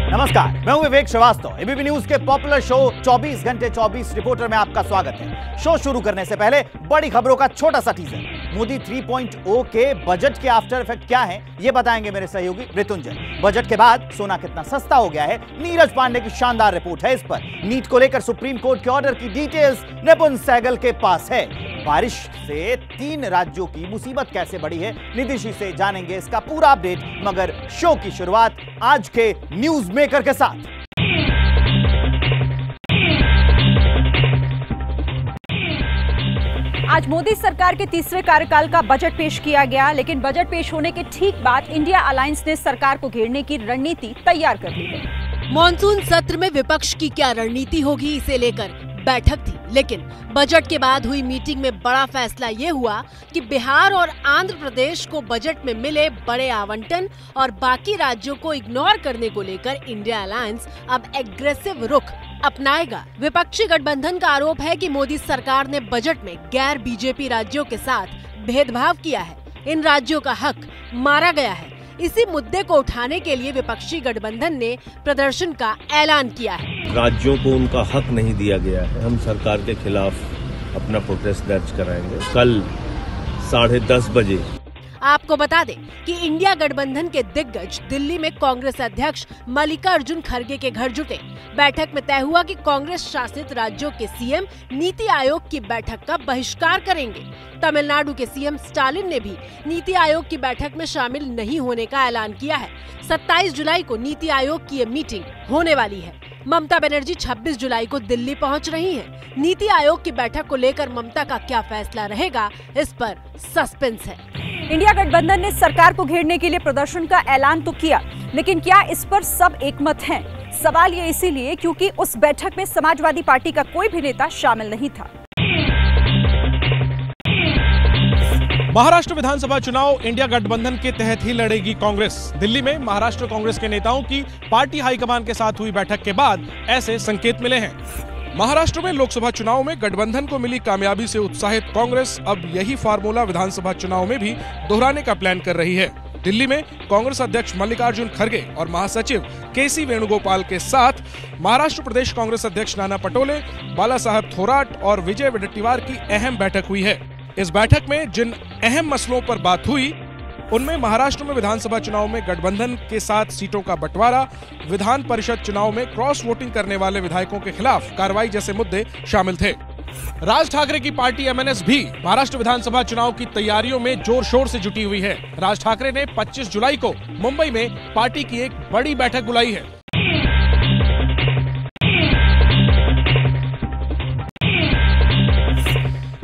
नमस्कार, मैं हूं विवेक श्रीवास्तव। एबीपी न्यूज के पॉपुलर शो 24 घंटे 24 रिपोर्टर में आपका स्वागत है। शो शुरू करने से पहले बड़ी खबरों का छोटा सा टीजर। मोदी 3.0 के बजट के आफ्टर इफेक्ट क्या है, ये बताएंगे मेरे सहयोगी मृत्युंजय। बजट के बाद सोना कितना सस्ता हो गया है, नीरज पांडे की शानदार रिपोर्ट है इस पर। नीट को लेकर सुप्रीम कोर्ट के ऑर्डर की डिटेल्स निपुण सहगल के पास है। बारिश से 3 राज्यों की मुसीबत कैसे बढ़ी है, नितिशी से जानेंगे इसका पूरा अपडेट। मगर शो की शुरुआत आज के न्यूज मेकर के साथ। आज मोदी सरकार के तीसरे कार्यकाल का बजट पेश किया गया, लेकिन बजट पेश होने के ठीक बाद इंडिया अलायंस ने सरकार को घेरने की रणनीति तैयार कर ली है। मॉनसून सत्र में विपक्ष की क्या रणनीति होगी, इसे लेकर बैठक थी, लेकिन बजट के बाद हुई मीटिंग में बड़ा फैसला ये हुआ कि बिहार और आंध्र प्रदेश को बजट में मिले बड़े आवंटन और बाकी राज्यों को इग्नोर करने को लेकर इंडिया अलायंस अब एग्रेसिव रुख अपनाएगा। विपक्षी गठबंधन का आरोप है कि मोदी सरकार ने बजट में गैर बीजेपी राज्यों के साथ भेदभाव किया है, इन राज्यों का हक मारा गया है। इसी मुद्दे को उठाने के लिए विपक्षी गठबंधन ने प्रदर्शन का ऐलान किया है। राज्यों को उनका हक नहीं दिया गया है। हम सरकार के खिलाफ अपना प्रोटेस्ट दर्ज कराएंगे कल 10:30 बजे। आपको बता दें कि इंडिया गठबंधन के दिग्गज दिल्ली में कांग्रेस अध्यक्ष मल्लिकार्जुन खड़गे के घर जुटे। बैठक में तय हुआ कि कांग्रेस शासित राज्यों के सीएम नीति आयोग की बैठक का बहिष्कार करेंगे। तमिलनाडु के सीएम स्टालिन ने भी नीति आयोग की बैठक में शामिल नहीं होने का ऐलान किया है। 27 जुलाई को नीति आयोग की ये मीटिंग होने वाली है। ममता बनर्जी 26 जुलाई को दिल्ली पहुंच रही हैं। नीति आयोग की बैठक को लेकर ममता का क्या फैसला रहेगा, इस पर सस्पेंस है। इंडिया गठबंधन ने सरकार को घेरने के लिए प्रदर्शन का ऐलान तो किया, लेकिन क्या इस पर सब एकमत हैं? सवाल ये इसीलिए क्योंकि उस बैठक में समाजवादी पार्टी का कोई भी नेता शामिल नहीं था। महाराष्ट्र विधानसभा चुनाव इंडिया गठबंधन के तहत ही लड़ेगी कांग्रेस। दिल्ली में महाराष्ट्र कांग्रेस के नेताओं की पार्टी हाईकमान के साथ हुई बैठक के बाद ऐसे संकेत मिले हैं। महाराष्ट्र में लोकसभा चुनाव में गठबंधन को मिली कामयाबी से उत्साहित कांग्रेस अब यही फार्मूला विधानसभा चुनाव में भी दोहराने का प्लान कर रही है। दिल्ली में कांग्रेस अध्यक्ष मल्लिकार्जुन खड़गे और महासचिव केसी वेणुगोपाल के साथ महाराष्ट्र प्रदेश कांग्रेस अध्यक्ष नाना पटोले, बाला साहब थोराट और विजय वडेट्टीवार की अहम बैठक हुई है। इस बैठक में जिन अहम मसलों पर बात हुई, उनमें महाराष्ट्र में विधानसभा चुनाव में गठबंधन के साथ सीटों का बंटवारा, विधान परिषद चुनाव में क्रॉस वोटिंग करने वाले विधायकों के खिलाफ कार्रवाई जैसे मुद्दे शामिल थे। राज ठाकरे की पार्टी एमएनएस भी महाराष्ट्र विधानसभा चुनाव की तैयारियों में जोर शोर से जुटी हुई है। राज ठाकरे ने 25 जुलाई को मुंबई में पार्टी की एक बड़ी बैठक बुलाई है।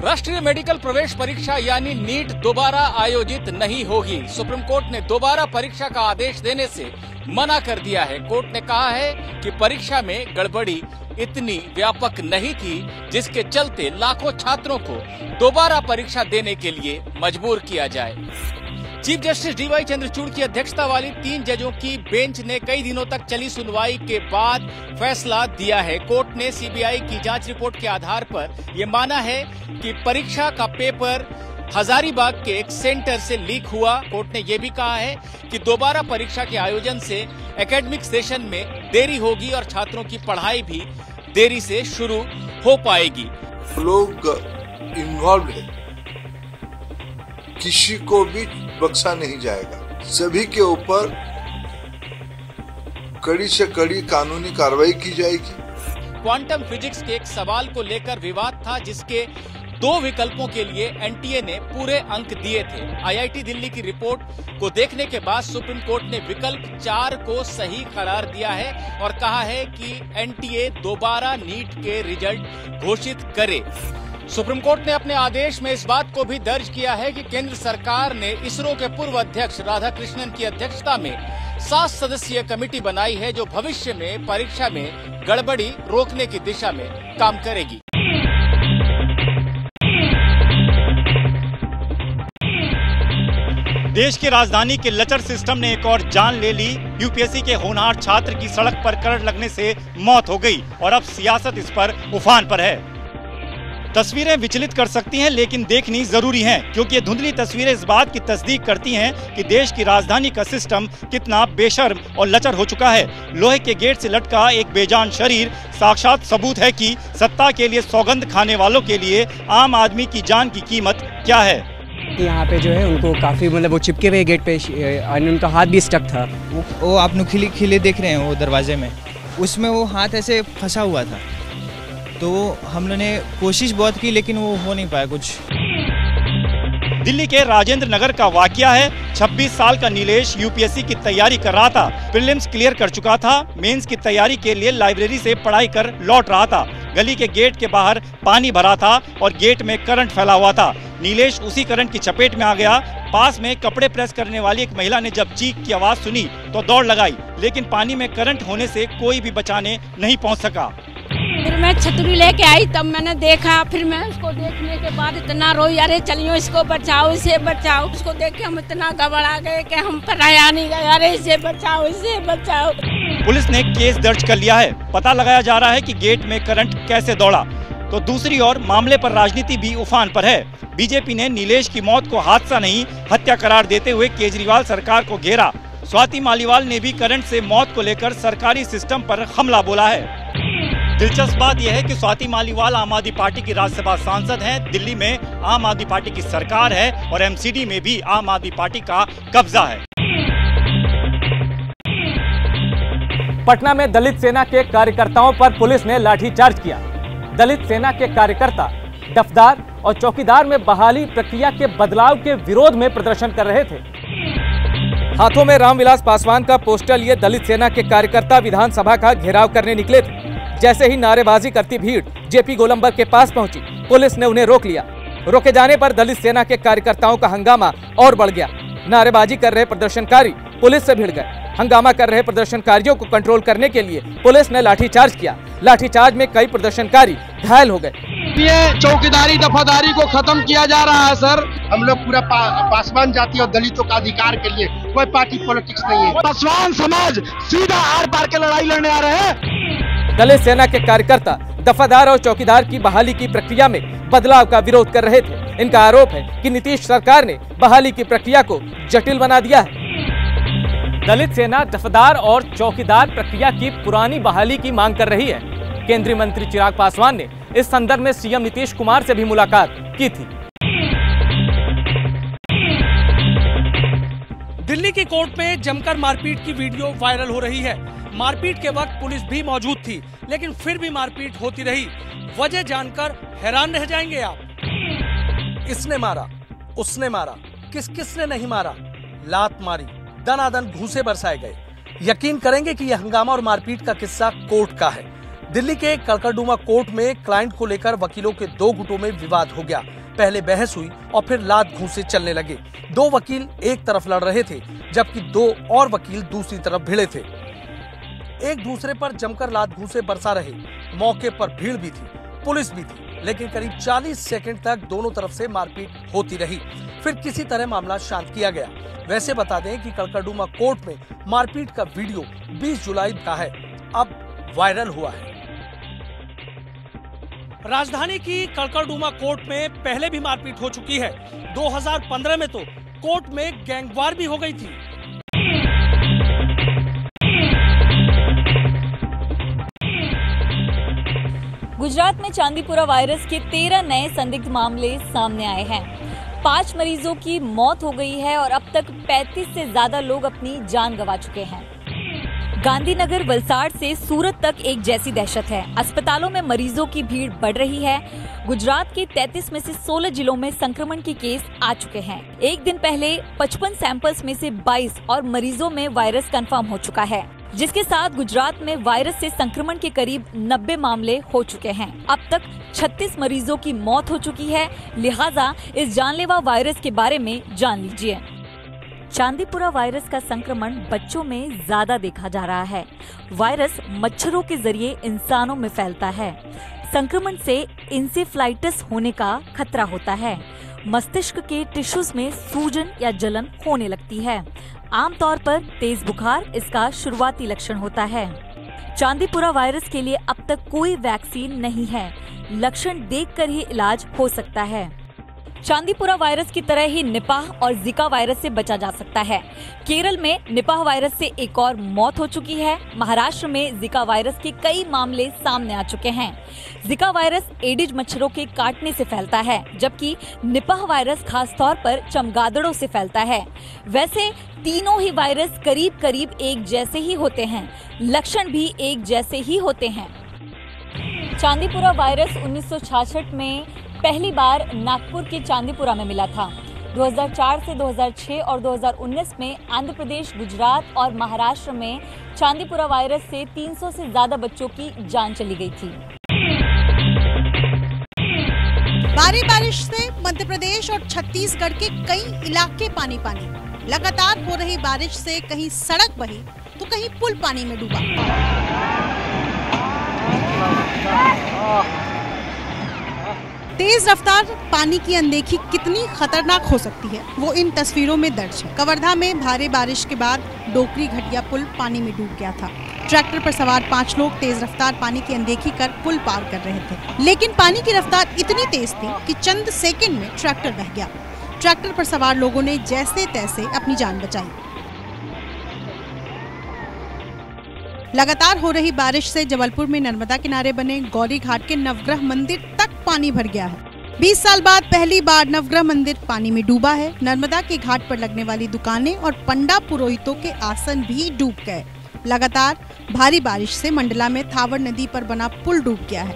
राष्ट्रीय मेडिकल प्रवेश परीक्षा यानी नीट दोबारा आयोजित नहीं होगी। सुप्रीम कोर्ट ने दोबारा परीक्षा का आदेश देने से मना कर दिया है। कोर्ट ने कहा है कि परीक्षा में गड़बड़ी इतनी व्यापक नहीं थी जिसके चलते लाखों छात्रों को दोबारा परीक्षा देने के लिए मजबूर किया जाए। चीफ जस्टिस डीवाई चंद्रचूड़ की अध्यक्षता वाली 3 जजों की बेंच ने कई दिनों तक चली सुनवाई के बाद फैसला दिया है। कोर्ट ने सीबीआई की जांच रिपोर्ट के आधार पर यह माना है कि परीक्षा का पेपर हजारीबाग के एक सेंटर से लीक हुआ। कोर्ट ने यह भी कहा है कि दोबारा परीक्षा के आयोजन से एकेडमिक सेशन में देरी होगी और छात्रों की पढ़ाई भी देरी से शुरू हो पाएगी। लोग इन्वॉल्व है, किसी को भी बख्शा नहीं जाएगा। सभी के ऊपर कड़ी से कड़ी कानूनी कार्रवाई की जाएगी। क्वांटम फिजिक्स के एक सवाल को लेकर विवाद था, जिसके 2 विकल्पों के लिए एनटीए ने पूरे अंक दिए थे। आईआईटी दिल्ली की रिपोर्ट को देखने के बाद सुप्रीम कोर्ट ने विकल्प 4 को सही करार दिया है और कहा है कि एनटीए दोबारा नीट के रिजल्ट घोषित करे। सुप्रीम कोर्ट ने अपने आदेश में इस बात को भी दर्ज किया है कि केंद्र सरकार ने इसरो के पूर्व अध्यक्ष राधाकृष्णन की अध्यक्षता में 7 सदस्यीय कमेटी बनाई है, जो भविष्य में परीक्षा में गड़बड़ी रोकने की दिशा में काम करेगी। देश की राजधानी के लचर सिस्टम ने एक और जान ले ली। यूपीएससी के होनहार छात्र की सड़क पर करंट लगने से मौत हो गई और अब सियासत इस पर उफान पर है। तस्वीरें विचलित कर सकती हैं, लेकिन देखनी जरूरी हैं, क्योंकि ये धुंधली तस्वीरें इस बात की तस्दीक करती हैं कि देश की राजधानी का सिस्टम कितना बेशर्म और लचर हो चुका है। लोहे के गेट से लटका एक बेजान शरीर साक्षात सबूत है कि सत्ता के लिए सौगंध खाने वालों के लिए आम आदमी की जान की कीमत क्या है। यहाँ पे जो है उनको काफी मतलब वो चिपके हुए गेट पे उनका हाथ भी स्टक था। वो आप खिले देख रहे हैं वो दरवाजे में, उसमें वो हाथ ऐसे फंसा हुआ था। तो हम लोगों ने कोशिश बहुत की, लेकिन वो हो नहीं पाया कुछ। दिल्ली के राजेंद्र नगर का वाकया है। 26 साल का नीलेश यूपीएससी की तैयारी कर रहा था। प्रीलिम्स क्लियर कर चुका था। मेंस की तैयारी के लिए लाइब्रेरी से पढ़ाई कर लौट रहा था। गली के गेट के बाहर पानी भरा था और गेट में करंट फैला हुआ था। नीलेश उसी करंट की चपेट में आ गया। पास में कपड़े प्रेस करने वाली एक महिला ने जब चीख की आवाज सुनी तो दौड़ लगाई, लेकिन पानी में करंट होने से कोई भी बचाने नहीं पहुंच सका। फिर मैं छतरी लेके आई, तब मैंने देखा। फिर मैं उसको देखने के बाद इतना रोई, अरे चलियो इसको बचाओ, इसे बचाओ। उसको देख के हम इतना घबरा गए कि हम पराया नहीं गए, अरे इसे बचाओ, इसे बचाओ। पुलिस ने केस दर्ज कर लिया है। पता लगाया जा रहा है कि गेट में करंट कैसे दौड़ा। तो दूसरी ओर मामले पर राजनीति भी उफान पर है। बीजेपी ने नीलेश की मौत को हादसा नहीं हत्या करार देते हुए केजरीवाल सरकार को घेरा। स्वाति मालीवाल ने भी करंट से मौत को लेकर सरकारी सिस्टम पर हमला बोला है। दिलचस्प बात यह है कि स्वाति मालीवाल आम आदमी पार्टी की राज्यसभा सांसद हैं। दिल्ली में आम आदमी पार्टी की सरकार है और एमसीडी में भी आम आदमी पार्टी का कब्जा है। पटना में दलित सेना के कार्यकर्ताओं पर पुलिस ने लाठीचार्ज किया। दलित सेना के कार्यकर्ता दफदार और चौकीदार में बहाली प्रक्रिया के बदलाव के विरोध में प्रदर्शन कर रहे थे। हाथों में रामविलास पासवान का पोस्टर लिए दलित सेना के कार्यकर्ता विधानसभा का घेराव करने निकले थे। जैसे ही नारेबाजी करती भीड़ जेपी गोलंबर के पास पहुंची, पुलिस ने उन्हें रोक लिया। रोके जाने पर दलित सेना के कार्यकर्ताओं का हंगामा और बढ़ गया। नारेबाजी कर रहे प्रदर्शनकारी पुलिस से भिड़ गए। हंगामा कर रहे प्रदर्शनकारियों को कंट्रोल करने के लिए पुलिस ने लाठीचार्ज किया। लाठीचार्ज में कई प्रदर्शनकारी घायल हो गए। ये चौकीदारी दफादारी को खत्म किया जा रहा है सर। हम लोग पूरा पासवान जाति और दलितों का अधिकार के लिए, कोई पार्टी पॉलिटिक्स नहीं है। पासवान समाज सीधा आर पार के लड़ाई लड़ने आ रहे हैं। दलित सेना के कार्यकर्ता दफादार और चौकीदार की बहाली की प्रक्रिया में बदलाव का विरोध कर रहे थे। इनका आरोप है कि नीतीश सरकार ने बहाली की प्रक्रिया को जटिल बना दिया है। दलित सेना दफादार और चौकीदार प्रक्रिया की पुरानी बहाली की मांग कर रही है। केंद्रीय मंत्री चिराग पासवान ने इस संदर्भ में सीएम नीतीश कुमार से भी मुलाकात की थी। दिल्ली की कोर्ट में जमकर मारपीट की वीडियो वायरल हो रही है। मारपीट के वक्त पुलिस भी मौजूद थी, लेकिन फिर भी मारपीट होती रही। वजह जानकर हैरान रह जाएंगे आप। इसने मारा, उसने मारा, किसने नहीं मारा। लात मारी, दनादन घूंसे बरसाए गए। यकीन करेंगे कि यह हंगामा और मारपीट का किस्सा कोर्ट का है। दिल्ली के कड़कड़डूमा कोर्ट में क्लाइंट को लेकर वकीलों के दो गुटों में विवाद हो गया। पहले बहस हुई और फिर लात घूंसे चलने लगे। दो वकील एक तरफ लड़ रहे थे, जबकि दो और वकील दूसरी तरफ भिड़े थे। एक दूसरे पर जमकर लात घूंसे बरसा रहे। मौके पर भीड़ भी थी, पुलिस भी थी, लेकिन करीब 40 सेकंड तक दोनों तरफ से मारपीट होती रही। फिर किसी तरह मामला शांत किया गया। वैसे बता दें कि कड़कड़डूमा कोर्ट में मारपीट का वीडियो 20 जुलाई का है, अब वायरल हुआ है। राजधानी की कड़कड़डूमा कोर्ट में पहले भी मारपीट हो चुकी है। 2015 में तो कोर्ट में गैंगवार भी हो गई थी। गुजरात में चांदीपुरा वायरस के 13 नए संदिग्ध मामले सामने आए हैं। 5 मरीजों की मौत हो गई है और अब तक 35 से ज्यादा लोग अपनी जान गंवा चुके हैं। गांधीनगर वलसाड़ से सूरत तक एक जैसी दहशत है। अस्पतालों में मरीजों की भीड़ बढ़ रही है। गुजरात के 33 में से 16 जिलों में संक्रमण के केस आ चुके हैं। एक दिन पहले 55 सैंपल्स में से 22 और मरीजों में वायरस कंफर्म हो चुका है, जिसके साथ गुजरात में वायरस से संक्रमण के करीब 90 मामले हो चुके हैं। अब तक 36 मरीजों की मौत हो चुकी है। लिहाजा इस जानलेवा वायरस के बारे में जान लीजिए। चांदीपुरा वायरस का संक्रमण बच्चों में ज्यादा देखा जा रहा है। वायरस मच्छरों के जरिए इंसानों में फैलता है। संक्रमण से इंसेफ्लाइटिस होने का खतरा होता है। मस्तिष्क के टिश्यूज में सूजन या जलन होने लगती है। आमतौर पर तेज बुखार इसका शुरुआती लक्षण होता है। चांदीपुरा वायरस के लिए अब तक कोई वैक्सीन नहीं है। लक्षण देखकर ही इलाज हो सकता है। चांदीपुरा वायरस की तरह ही निपाह और जिका वायरस से बचा जा सकता है। केरल में निपाह वायरस से एक और मौत हो चुकी है। महाराष्ट्र में जिका वायरस के कई मामले सामने आ चुके हैं। जिका वायरस एडिज मच्छरों के काटने से फैलता है, जबकि निपाह वायरस खास तौर पर चमगादड़ों से फैलता है। वैसे तीनों ही वायरस करीब करीब एक जैसे ही होते हैं, लक्षण भी एक जैसे ही होते हैं। चांदीपुरा वायरस 1966 में पहली बार नागपुर के चांदीपुरा में मिला था। 2004 से 2006 और 2019 में आंध्र प्रदेश, गुजरात और महाराष्ट्र में चांदीपुरा वायरस से 300 से ज्यादा बच्चों की जान चली गई थी। भारी बारिश से मध्य प्रदेश और छत्तीसगढ़ के कई इलाके पानी पानी। लगातार हो रही बारिश से कहीं सड़क बही तो कहीं पुल पानी में डूबा। तेज रफ्तार पानी की अनदेखी कितनी खतरनाक हो सकती है, वो इन तस्वीरों में दर्ज है। कवर्धा में भारी बारिश के बाद डोकरी घटिया पुल पानी में डूब गया था। ट्रैक्टर पर सवार 5 लोग तेज रफ्तार पानी की अनदेखी कर पुल पार कर रहे थे, लेकिन पानी की रफ्तार इतनी तेज थी कि चंद सेकंड में ट्रैक्टर बह गया। ट्रैक्टर पर सवार लोगों ने जैसे तैसे अपनी जान बचाई। लगातार हो रही बारिश से जबलपुर में नर्मदा किनारे बने गौरी घाट के नवग्रह मंदिर तक पानी भर गया है। 20 साल बाद पहली बार नवग्रह मंदिर पानी में डूबा है। नर्मदा के घाट पर लगने वाली दुकानें और पंडा पुरोहितों के आसन भी डूब गए। लगातार भारी बारिश से मंडला में थावर नदी पर बना पुल डूब गया है।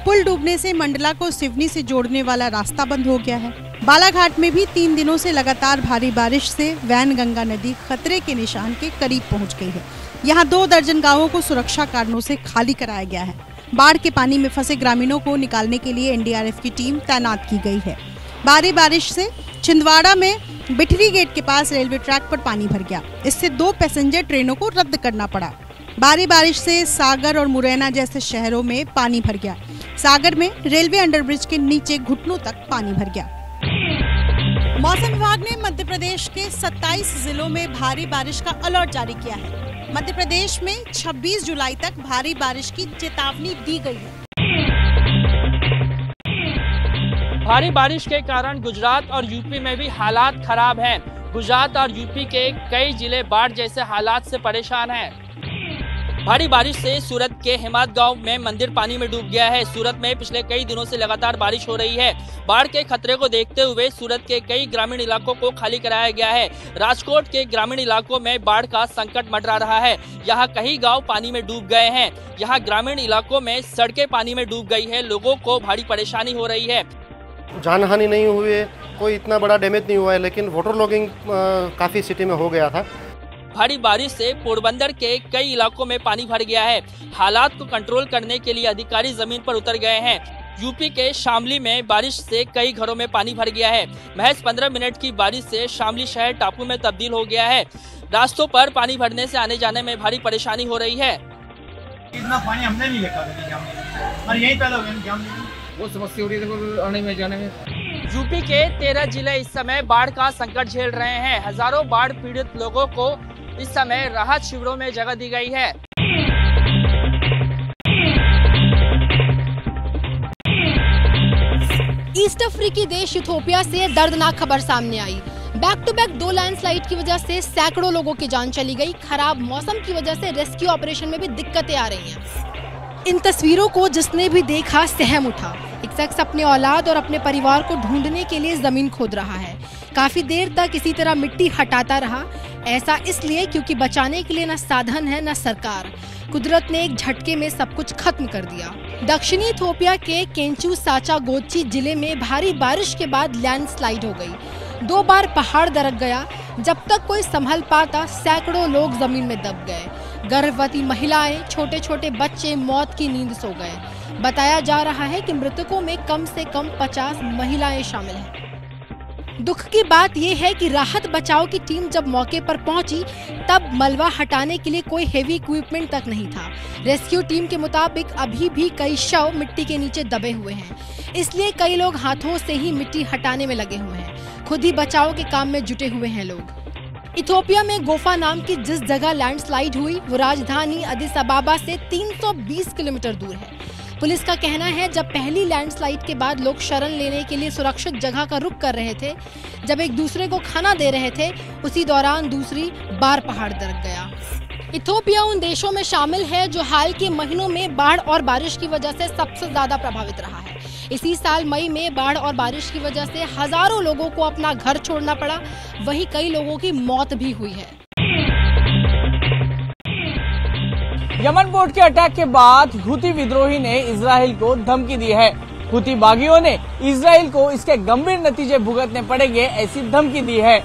पुल डूबने से मंडला को सिवनी से जोड़ने वाला रास्ता बंद हो गया है। बालाघाट में भी 3 दिनों से लगातार भारी बारिश से वैनगंगा नदी खतरे के निशान के करीब पहुंच गई है। यहाँ 2 दर्जन गांवों को सुरक्षा कारणों से खाली कराया गया है। बाढ़ के पानी में फंसे ग्रामीणों को निकालने के लिए एनडीआरएफ की टीम तैनात की गई है। भारी बारिश से छिंदवाड़ा में बिठरी गेट के पास रेलवे ट्रैक पर पानी भर गया। इससे 2 पैसेंजर ट्रेनों को रद्द करना पड़ा। भारी बारिश से सागर और मुरैना जैसे शहरों में पानी भर गया। सागर में रेलवे अंडरब्रिज के नीचे घुटनों तक पानी भर गया। मौसम विभाग ने मध्य प्रदेश के 27 जिलों में भारी बारिश का अलर्ट जारी किया है। मध्य प्रदेश में 26 जुलाई तक भारी बारिश की चेतावनी दी गई है। भारी बारिश के कारण गुजरात और यूपी में भी हालात खराब हैं। गुजरात और यूपी के कई जिले बाढ़ जैसे हालात से परेशान हैं। भारी बारिश से सूरत के हिमात गांव में मंदिर पानी में डूब गया है। सूरत में पिछले कई दिनों से लगातार बारिश हो रही है। बाढ़ के खतरे को देखते हुए सूरत के कई ग्रामीण इलाकों को खाली कराया गया है। राजकोट के ग्रामीण इलाकों में बाढ़ का संकट मंडरा रहा है। यहाँ कई गांव पानी में डूब गए हैं। यहाँ ग्रामीण इलाकों में सड़कें पानी में डूब गई है। लोगों को भारी परेशानी हो रही है। जान हानि नहीं हुई है, कोई इतना बड़ा डैमेज नहीं हुआ है, लेकिन वाटर लॉगिंग काफी सिटी में हो गया था। भारी बारिश से पोरबंदर के कई इलाकों में पानी भर गया है। हालात को कंट्रोल करने के लिए अधिकारी जमीन पर उतर गए हैं। यूपी के शामली में बारिश से कई घरों में पानी भर गया है। महज 15 मिनट की बारिश से शामली शहर टापू में तब्दील हो गया है। रास्तों पर पानी भरने से आने जाने में भारी परेशानी हो रही है। इतना पानी हमने नहीं देखा और यहीं पैदा हुआ, वो समस्या हो रही है आने में जाने में। यूपी के 13 जिले इस समय बाढ़ का संकट झेल रहे हैं। हजारों बाढ़ पीड़ित लोगों को इस समय राहत शिविरों में जगह दी गई है। ईस्ट अफ्रीकी देश इथियोपिया से दर्दनाक खबर सामने आई। बैक टू बैक 2 लैंडस्लाइड की वजह से सैकड़ों लोगों की जान चली गई। खराब मौसम की वजह से रेस्क्यू ऑपरेशन में भी दिक्कतें आ रही हैं। इन तस्वीरों को जिसने भी देखा सहम उठा। एक शख्स अपने औलाद और अपने परिवार को ढूंढने के लिए जमीन खोद रहा है। काफी देर तक इसी तरह मिट्टी हटाता रहा। ऐसा इसलिए क्योंकि बचाने के लिए न साधन है न सरकार। कुदरत ने एक झटके में सब कुछ खत्म कर दिया। दक्षिणी इथियोपिया के केंचू साचा गोची जिले में भारी बारिश के बाद लैंडस्लाइड हो गई। 2 बार पहाड़ दरक गया। जब तक कोई संभल पाता सैकड़ों लोग जमीन में दब गए। गर्भवती महिलाएं, छोटे छोटे बच्चे मौत की नींद सो गए। बताया जा रहा है कि मृतकों में कम से कम 50 महिलाएं शामिल हैं। दुख की बात यह है कि राहत बचाव की टीम जब मौके पर पहुंची तब मलबा हटाने के लिए कोई हेवी इक्विपमेंट तक नहीं था। रेस्क्यू टीम के मुताबिक अभी भी कई शव मिट्टी के नीचे दबे हुए हैं, इसलिए कई लोग हाथों से ही मिट्टी हटाने में लगे हुए हैं। खुद ही बचाव के काम में जुटे हुए हैं लोग। इथियोपिया में गोफा नाम की जिस जगह लैंडस्लाइड हुई वो राजधानी अदिस अबाबा से 320 किलोमीटर दूर है। पुलिस का कहना है जब पहली लैंडस्लाइड के बाद लोग शरण लेने के लिए सुरक्षित जगह का रुख कर रहे थे, जब एक दूसरे को खाना दे रहे थे, उसी दौरान दूसरी बार पहाड़ दरक गया। इथियोपिया उन देशों में शामिल है जो हाल के महीनों में बाढ़ और बारिश की वजह से सबसे ज्यादा प्रभावित रहा है। इसी साल मई में बाढ़ और बारिश की वजह से हजारों लोगों को अपना घर छोड़ना पड़ा, वहीं कई लोगों की मौत भी हुई है। यमन पोर्ट के अटैक के बाद हुती विद्रोही ने इजराइल को धमकी दी है। हुती बागियों ने इजराइल को इसके गंभीर नतीजे भुगतने पड़ेंगे ऐसी धमकी दी है।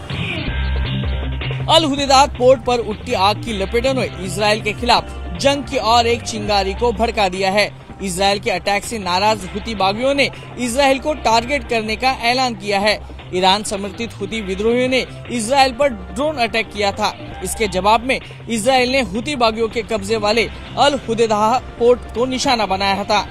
अल हुदैदा पोर्ट पर उठती आग की लपेटों ने इजराइल के खिलाफ जंग की और एक चिंगारी को भड़का दिया है। इजराइल के अटैक से नाराज हुती बागियों ने इजराइल को टारगेट करने का ऐलान किया है। ईरान समर्थित हुती विद्रोहियों ने इजराइल पर ड्रोन अटैक किया था। इसके जवाब में इजराइल ने हुती बागियों के कब्जे वाले अल हुदैदा पोर्ट को निशाना बनाया था।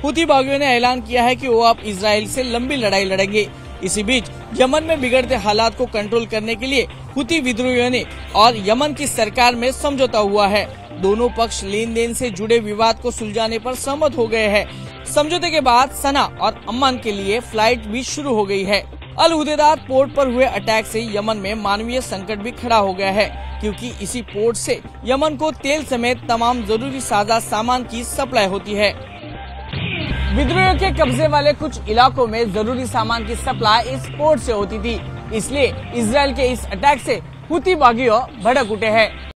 हुती बागियों ने ऐलान किया है कि वो अब इजराइल से लंबी लड़ाई लड़ेंगे। इसी बीच यमन में बिगड़ते हालात को कंट्रोल करने के लिए हुती विद्रोहियों ने और यमन की सरकार में समझौता हुआ है। दोनों पक्ष लेन देन से जुड़े विवाद को सुलझाने पर सहमत हो गए हैं। समझौते के बाद सना और अम्मान के लिए फ्लाइट भी शुरू हो गई है। अल हुदैदा पोर्ट पर हुए अटैक से यमन में मानवीय संकट भी खड़ा हो गया है, क्योंकि इसी पोर्ट से यमन को तेल समेत तमाम जरूरी साजा सामान की सप्लाई होती है। विद्रोहियों के कब्जे वाले कुछ इलाकों में जरूरी सामान की सप्लाई इस पोर्ट से होती थी, इसलिए इजराइल के इस अटैक से हुती बागियों भड़क उठे हैं।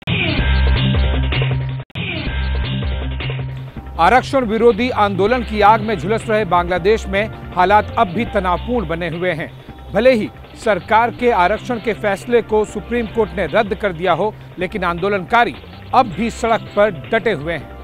आरक्षण विरोधी आंदोलन की आग में झुलस रहे बांग्लादेश में हालात अब भी तनावपूर्ण बने हुए हैं। भले ही सरकार के आरक्षण के फैसले को सुप्रीम कोर्ट ने रद्द कर दिया हो, लेकिन आंदोलनकारी अब भी सड़क पर डटे हुए हैं।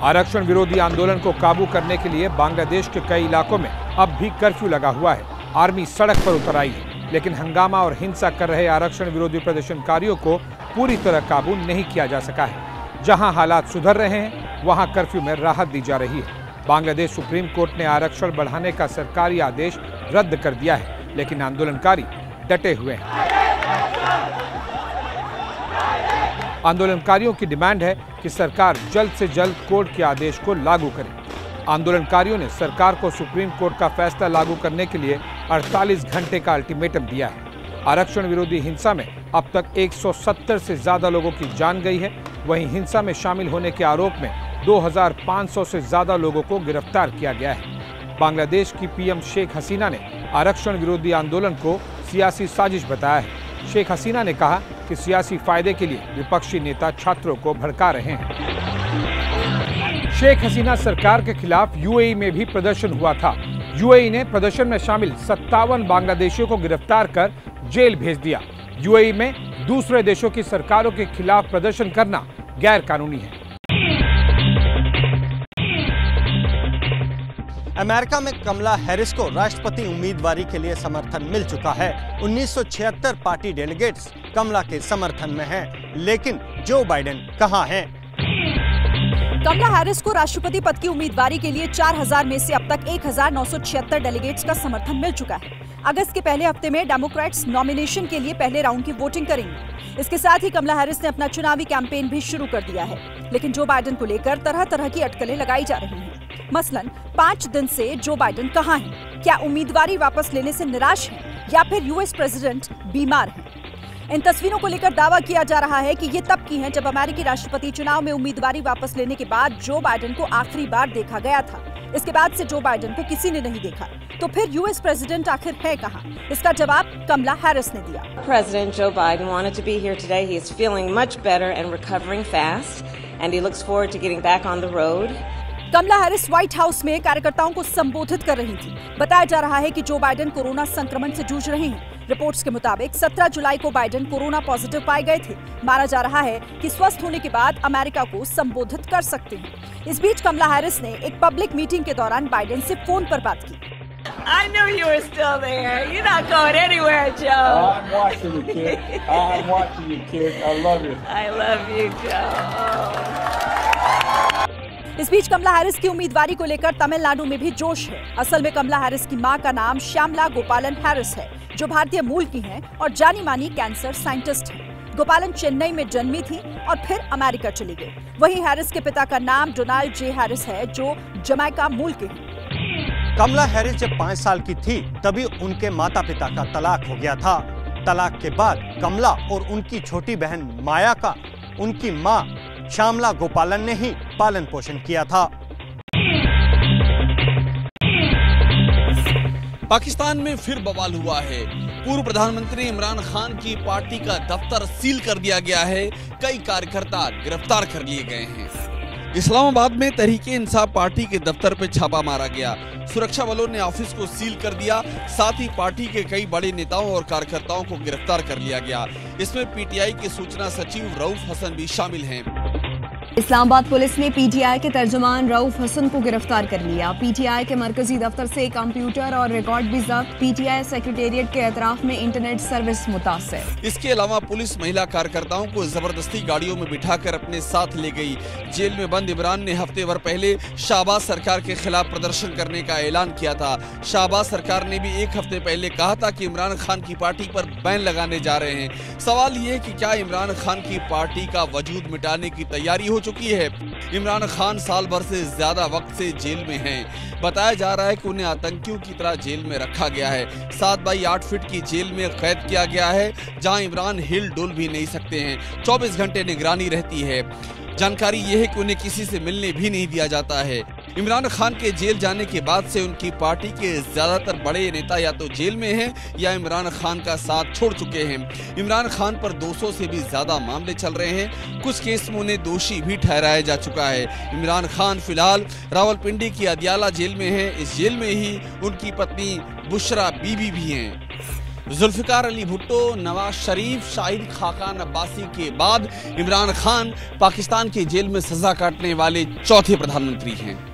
आरक्षण विरोधी आंदोलन को काबू करने के लिए बांग्लादेश के कई इलाकों में अब भी कर्फ्यू लगा हुआ है। आर्मी सड़क पर उतर आई है, लेकिन हंगामा और हिंसा कर रहे आरक्षण विरोधी प्रदर्शनकारियों को पूरी तरह काबू नहीं किया जा सका है। जहां हालात सुधर रहे हैं, वहां कर्फ्यू में राहत दी जा रही है। बांग्लादेश सुप्रीम कोर्ट ने आरक्षण बढ़ाने का सरकारी आदेश रद्द कर दिया है, लेकिन आंदोलनकारी डटे हुए हैं। आंदोलनकारियों की डिमांड है कि सरकार जल्द से जल्द कोर्ट के आदेश को लागू करे। आंदोलनकारियों ने सरकार को सुप्रीम कोर्ट का फैसला लागू करने के लिए 48 घंटे का अल्टीमेटम दिया है। आरक्षण विरोधी हिंसा में अब तक 170 से ज्यादा लोगों की जान गई है। वहीं हिंसा में शामिल होने के आरोप में 2500 से ज्यादा लोगों को गिरफ्तार किया गया है। बांग्लादेश की पीएम शेख हसीना ने आरक्षण विरोधी आंदोलन को सियासी साजिश बताया है। शेख हसीना ने कहा कि सियासी फायदे के लिए विपक्षी नेता छात्रों को भड़का रहे हैं। शेख हसीना सरकार के खिलाफ यूएई में भी प्रदर्शन हुआ था। यूएई ने प्रदर्शन में शामिल 57 बांग्लादेशियों को गिरफ्तार कर जेल भेज दिया। यूएई में दूसरे देशों की सरकारों के खिलाफ प्रदर्शन करना गैर कानूनी है। अमेरिका में कमला हैरिस को राष्ट्रपति उम्मीदवारी के लिए समर्थन मिल चुका है। 1976 पार्टी डेलीगेट्स कमला के समर्थन में हैं, लेकिन जो बाइडेन कहां हैं? कमला हैरिस को राष्ट्रपति पद की उम्मीदवारी के लिए 4000 में से अब तक 1976 डेलीगेट्स का समर्थन मिल चुका है। अगस्त के पहले हफ्ते में डेमोक्रेट्स नॉमिनेशन के लिए पहले राउंड की वोटिंग करेंगे। इसके साथ ही कमला हैरिस ने अपना चुनावी कैंपेन भी शुरू कर दिया है, लेकिन जो बाइडेन को लेकर तरह तरह की अटकलें लगाई जा रही हैं। मसलन 5 दिन से जो बाइडेन कहां हैं? क्या उम्मीदवारी वापस लेने से निराश हैं या फिर यूएस प्रेसिडेंट बीमार हैं? इन तस्वीरों को लेकर दावा किया जा रहा है कि ये तब की हैं जब अमेरिकी राष्ट्रपति चुनाव में उम्मीदवारी वापस लेने के बाद जो बाइडेन को आखिरी बार देखा गया था। इसके बाद से जो बाइडेन को किसी ने नहीं देखा। तो फिर यूएस प्रेसिडेंट आखिर है कहां? इसका जवाब कमला हैरिस ने दिया। President Joe Biden wanted to be here today. He is feeling much better and recovering fast, and he looks forward to getting back on the road. Kamala Harris White House में कार्यकर्ताओं को संबोधित कर रही थी। बताया जा रहा है कि जो बाइडेन कोरोना संक्रमण से जूझ रहे हैं। रिपोर्ट्स के मुताबिक 17 जुलाई को बाइडेन कोरोना पॉजिटिव पाए गए थे। माना जा रहा है कि स्वस्थ होने के बाद अमेरिका को संबोधित कर सकते हैं। इस बीच कमला हैरिस ने एक पब्लिक मीटिंग के दौरान बाइडेन से फोन पर बात की। I knew you were still there. You're not going anywhere, Joe. I'm watching you, kid. I'm watching you, kid. I love you. I love you, Joe. इस बीच कमला Harris की उम्मीदवारी को लेकर तमिलनाडु में भी जोश है। असल में कमला हैरिस की मां का नाम श्यामला गोपालन हैरिस है, जो भारतीय मूल की हैं और जानी मानी कैंसर साइंटिस्ट हैं। गोपालन चेन्नई में जन्मी थी और फिर अमेरिका चली गई। वहीं हैरिस के पिता का नाम डोनाल्ड जे हैरिस है, जो जमैका मूल के हैं। कमला हैरिस जब 5 साल की थी तभी उनके माता पिता का तलाक हो गया था। तलाक के बाद कमला और उनकी छोटी बहन माया का उनकी मां श्यामला गोपालन ने ही पालन पोषण किया था। पाकिस्तान में फिर बवाल हुआ है। पूर्व प्रधानमंत्री इमरान खान की पार्टी का दफ्तर सील कर दिया गया है। कई कार्यकर्ता गिरफ्तार कर लिए गए हैं। इस्लामाबाद में तहरीके इंसाफ पार्टी के दफ्तर पर छापा मारा गया। सुरक्षा बलों ने ऑफिस को सील कर दिया। साथ ही पार्टी के कई बड़े नेताओं और कार्यकर्ताओं को गिरफ्तार कर लिया गया। इसमें पीटीआई के सूचना सचिव रऊफ हसन भी शामिल हैं। इस्लामाबाद पुलिस ने पीटीआई के तर्जुमान रऊफ हसन को गिरफ्तार कर लिया। पीटीआई के मरकजी दफ्तर से कंप्यूटर और रिकॉर्ड भी जब्त। पीटीआई सेक्रेटेरिएट के अतराफ में इंटरनेट सर्विस मुतासर। इसके अलावा पुलिस महिला कार्यकर्ताओं को जबरदस्ती गाड़ियों में बिठाकर अपने साथ ले गई। जेल में बंद इमरान ने हफ्ते भर पहले शाहबाज सरकार के खिलाफ प्रदर्शन करने का ऐलान किया था। शाहबाज सरकार ने भी एक हफ्ते पहले कहा था कि इमरान खान की पार्टी पर बैन लगाने जा रहे हैं। सवाल ये कि क्या इमरान खान की पार्टी का वजूद मिटाने की तैयारी हो चुकी है? इमरान खान साल भर से ज्यादा वक्त से जेल में हैं। बताया जा रहा है कि उन्हें आतंकियों की तरह जेल में रखा गया है। 7 बाई 8 फीट की जेल में कैद किया गया है, जहां इमरान हिल डुल भी नहीं सकते हैं। 24 घंटे निगरानी रहती है। जानकारी यह है कि उन्हें किसी से मिलने भी नहीं दिया जाता है। इमरान खान के जेल जाने के बाद से उनकी पार्टी के ज्यादातर बड़े नेता या तो जेल में हैं या इमरान खान का साथ छोड़ चुके हैं। इमरान खान पर 200 से भी ज्यादा मामले चल रहे हैं। कुछ केस में उन्हें दोषी भी ठहराया जा चुका है। इमरान खान फिलहाल रावलपिंडी की अदियाला जेल में है। इस जेल में ही उनकी पत्नी बुशरा बीबी भी हैं। जुल्फिकार अली भुट्टो, नवाज शरीफ, शाहिद खाकान अब्बासी के बाद इमरान खान पाकिस्तान की जेल में सजा काटने वाले चौथे प्रधानमंत्री हैं।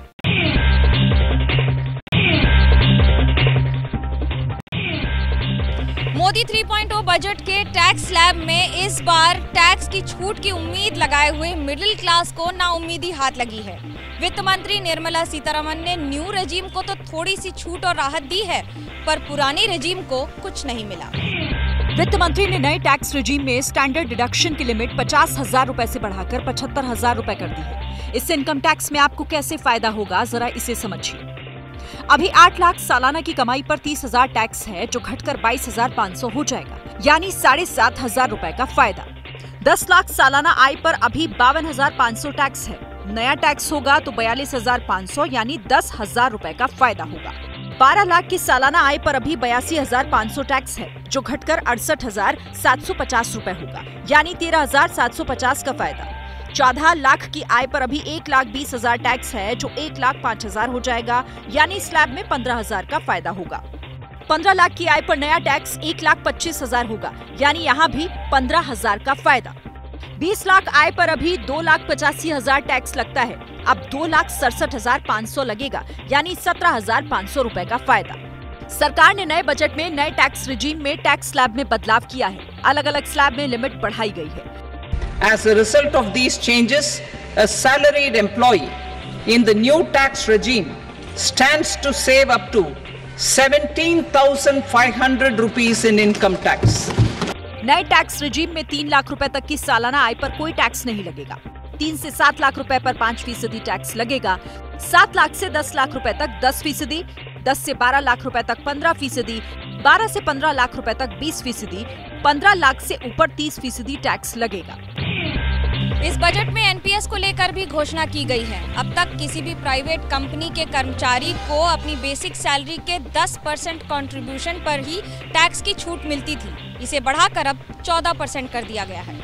मोदी 3.0 बजट के टैक्स स्लैब में इस बार टैक्स की छूट की उम्मीद लगाए हुए मिडिल क्लास को नाउम्मीदी हाथ लगी है। वित्त मंत्री निर्मला सीतारमण ने न्यू रेजिम को तो थोड़ी सी छूट और राहत दी है, पर पुरानी रेजिम को कुछ नहीं मिला। वित्त मंत्री ने नए टैक्स रेजिम में स्टैंडर्ड डिडक्शन की लिमिट 50,000 रुपए से बढ़ाकर 75,000 रुपए कर दी है। इससे इनकम टैक्स में आपको कैसे फायदा होगा, जरा इसे समझिए। अभी 8 लाख सालाना की कमाई पर 30,000 टैक्स है, जो घटकर 22,500 हो जाएगा, यानी 7,500 रुपए का फायदा। 10 लाख सालाना आय पर अभी 52,500 टैक्स है। नया टैक्स होगा तो 42,500 यानी 10,000 रुपए का फायदा होगा। 12 लाख की सालाना आय पर अभी 82,500 टैक्स है, जो घटकर 68,750 रुपए होगा, यानी 13,750 का फायदा। 14 लाख की आय पर अभी 1,20,000 टैक्स है, जो 1,05,000 हो जाएगा, यानी स्लैब में 15,000 का फायदा होगा। 15 लाख की आय पर नया टैक्स 1,25,000 होगा, यानी यहाँ भी 15,000 का फायदा। 20 लाख आय पर अभी 2,85,000 टैक्स लगता है, अब 2,67,500 लगेगा, यानी 17,500 रुपए का फायदा। सरकार ने नए बजट में नए टैक्स रिजीम में टैक्स स्लैब में बदलाव किया है। अलग अलग स्लैब में लिमिट बढ़ाई गई है। As a result of these changes, a salaried employee in the new tax regime stands to save up to 17,500 rupees in income tax. नए टैक्स रिजीम में 3 लाख रुपए तक की सालाना आय पर कोई टैक्स नहीं लगेगा। 3 से 7 लाख रुपए पर 5% टैक्स लगेगा। 7 लाख से 10 लाख रुपए तक 10%, 10 से 12 लाख रुपए तक 15%, 12 से 15 लाख रुपए तक 20%, 15 लाख से ऊपर 30% टैक्स लगेगा। इस बजट में एनपीएस को लेकर भी घोषणा की गई है। अब तक किसी भी प्राइवेट कंपनी के कर्मचारी को अपनी बेसिक सैलरी के 10% कंट्रीब्यूशन पर ही टैक्स की छूट मिलती थी। इसे बढ़ाकर अब 14% कर दिया गया है।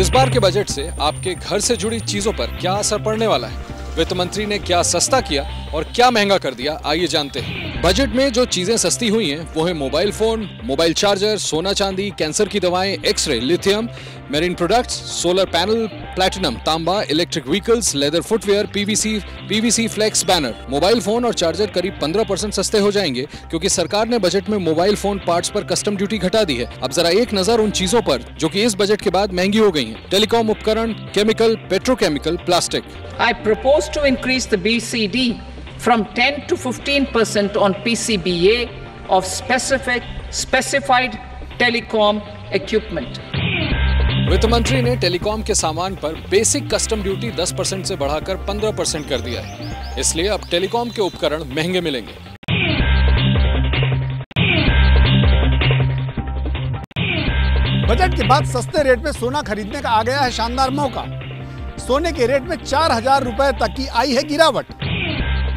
इस बार के बजट से आपके घर से जुड़ी चीजों पर क्या असर पड़ने वाला है? वित्त मंत्री ने क्या सस्ता किया और क्या महंगा कर दिया, आइए जानते हैं। बजट में जो चीजें सस्ती हुई हैं वो है मोबाइल फोन, मोबाइल चार्जर, सोना चांदी, कैंसर की दवाएं, x ray, lithium, marine products, solar panel, platinum, तांबा, electric vehicles, leather footwear, PVC flex banner. Mobile phone और चार्जर करीब 15% सस्ते हो जाएंगे क्योंकि सरकार ने बजट में मोबाइल फोन पार्ट्स पर कस्टम ड्यूटी घटा दी है। अब जरा एक नजर उन चीजों पर जो कि इस बजट के बाद महंगी हो गई हैं। टेलीकॉम उपकरण, chemical, petrochemical, plastic. I propose to increase the BCD from 10 to 15% on PCBA of specified telecom equipment. वित्त मंत्री ने टेलीकॉम के सामान पर बेसिक कस्टम ड्यूटी 10% से बढ़ाकर 15% कर दिया है। इसलिए अब टेलीकॉम के उपकरण महंगे मिलेंगे। बजट के बाद सस्ते रेट में सोना खरीदने का आ गया है शानदार मौका। सोने के रेट में 4,000 रुपए तक की आई है गिरावट।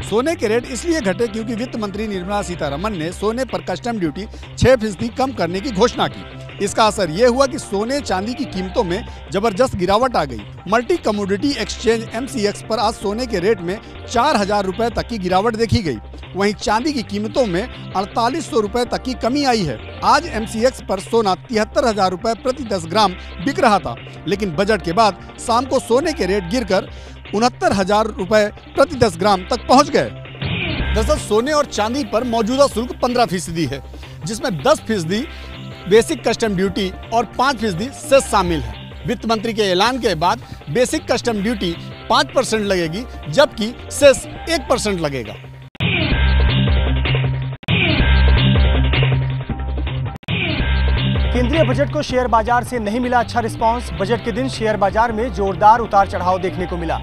सोने के रेट इसलिए घटे क्योंकि वित्त मंत्री निर्मला सीतारमण ने सोने पर कस्टम ड्यूटी 6% कम करने की घोषणा की। इसका असर ये हुआ कि सोने चांदी की कीमतों में जबरदस्त गिरावट आ गई। मल्टी कमोडिटी एक्सचेंज MCX पर आज सोने के रेट में 4,000 रुपए तक की गिरावट देखी गई। वहीं चांदी की कीमतों में 4,800 रुपए तक की कमी आई है। आज MCX पर सोना 73,000 रुपए प्रति 10 ग्राम बिक रहा था, लेकिन बजट के बाद शाम को सोने के रेट गिरकर 69,000 रुपए प्रति 10 ग्राम तक पहुंच गए। दरअसल सोने और चांदी पर मौजूदा शुल्क 15% है, जिसमें 10% बेसिक कस्टम ड्यूटी और 5% सेस शामिल है। वित्त मंत्री के ऐलान के बाद बेसिक कस्टम ड्यूटी 5% लगेगी, जबकि सेस 1% लगेगा। केंद्रीय बजट को शेयर बाजार से नहीं मिला अच्छा रिस्पांस। बजट के दिन शेयर बाजार में जोरदार उतार चढ़ाव देखने को मिला।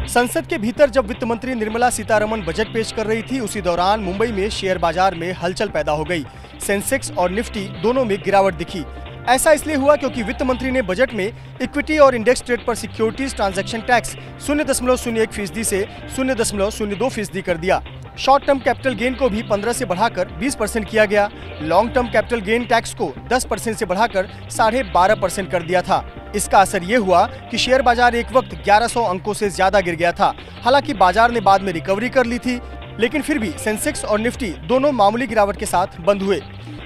संसद के भीतर जब वित्त मंत्री निर्मला सीतारमण बजट पेश कर रही थी, उसी दौरान मुंबई में शेयर बाजार में हलचल पैदा हो गई। सेंसेक्स और निफ्टी दोनों में गिरावट दिखी। ऐसा इसलिए हुआ क्योंकि वित्त मंत्री ने बजट में इक्विटी और इंडेक्स ट्रेड पर सिक्योरिटीज ट्रांजैक्शन टैक्स 0.01% से 0.02% कर दिया। शॉर्ट टर्म कैपिटल गेन को भी 15 से बढ़ाकर 20% किया गया। Long term capital gain tax को 10% से बढ़ाकर 12.5% कर दिया था। इसका असर ये हुआ कि शेयर बाजार एक वक्त 1100 अंकों से ज्यादा गिर गया था। हालांकि बाजार ने बाद में रिकवरी कर ली थी, लेकिन फिर भी सेंसेक्स और निफ्टी दोनों मामूली गिरावट के साथ बंद हुए।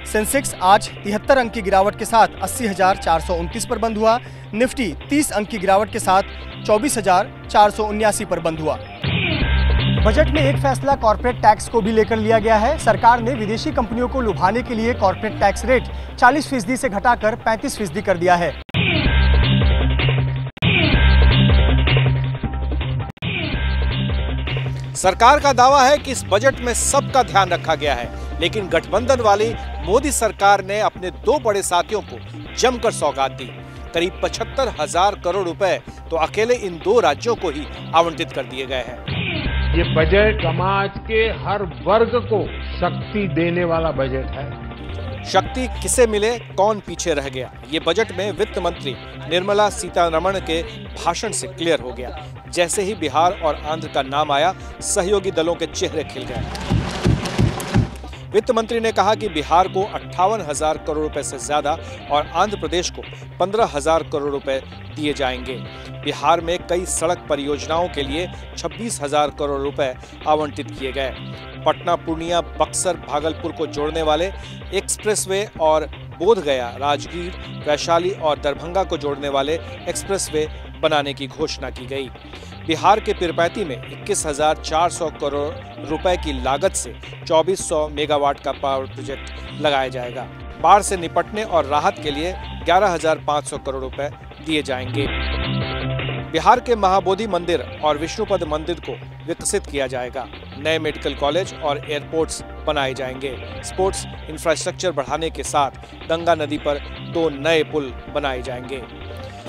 सेंसेक्स आज 73 अंक की गिरावट के साथ 80,429 पर बंद हुआ। निफ्टी 30 अंक की गिरावट के साथ 24,479 पर बंद हुआ। बजट में एक फैसला कॉर्पोरेट टैक्स को भी लेकर लिया गया है। सरकार ने विदेशी कंपनियों को लुभाने के लिए कॉर्पोरेट टैक्स रेट 40% से घटाकर 35% कर दिया है। सरकार का दावा है कि इस बजट में सबका ध्यान रखा गया है, लेकिन गठबंधन वाली मोदी सरकार ने अपने दो बड़े साथियों को जमकर सौगात दी। करीब 75,000 करोड़ रुपए तो अकेले इन दो राज्यों को ही आवंटित कर दिए गए हैं। ये बजट समाज के हर वर्ग को शक्ति देने वाला बजट है। शक्ति किसे मिले, कौन पीछे रह गया, ये बजट में वित्त मंत्री निर्मला सीतारमण के भाषण से क्लियर हो गया। जैसे ही बिहार और आंध्र का नाम आया, सहयोगी दलों के चेहरे खिल गए। वित्त मंत्री ने कहा कि बिहार को 58,000 करोड़ रुपए से ज्यादा और आंध्र प्रदेश को 15,000 करोड़ रुपए दिए जाएंगे। बिहार में कई सड़क परियोजनाओं के लिए 26,000 करोड़ रुपए आवंटित किए गए। पटना, पूर्णिया, बक्सर, भागलपुर को जोड़ने वाले एक्सप्रेसवे और बोधगया, राजगीर, वैशाली और दरभंगा को जोड़ने वाले एक्सप्रेसवे बनाने की घोषणा की गई। बिहार के पीरपैंती में 21,400 करोड़ रुपए की लागत से 2,400 मेगावाट का पावर प्रोजेक्ट लगाया जाएगा। बाढ़ से निपटने और राहत के लिए 11,500 करोड़ रुपए दिए जाएंगे। बिहार के महाबोधि मंदिर और विष्णुपद मंदिर को विकसित किया जाएगा। नए मेडिकल कॉलेज और एयरपोर्ट्स बनाए जाएंगे। स्पोर्ट्स इंफ्रास्ट्रक्चर बढ़ाने के साथ गंगा नदी पर 2 नए पुल बनाए जाएंगे।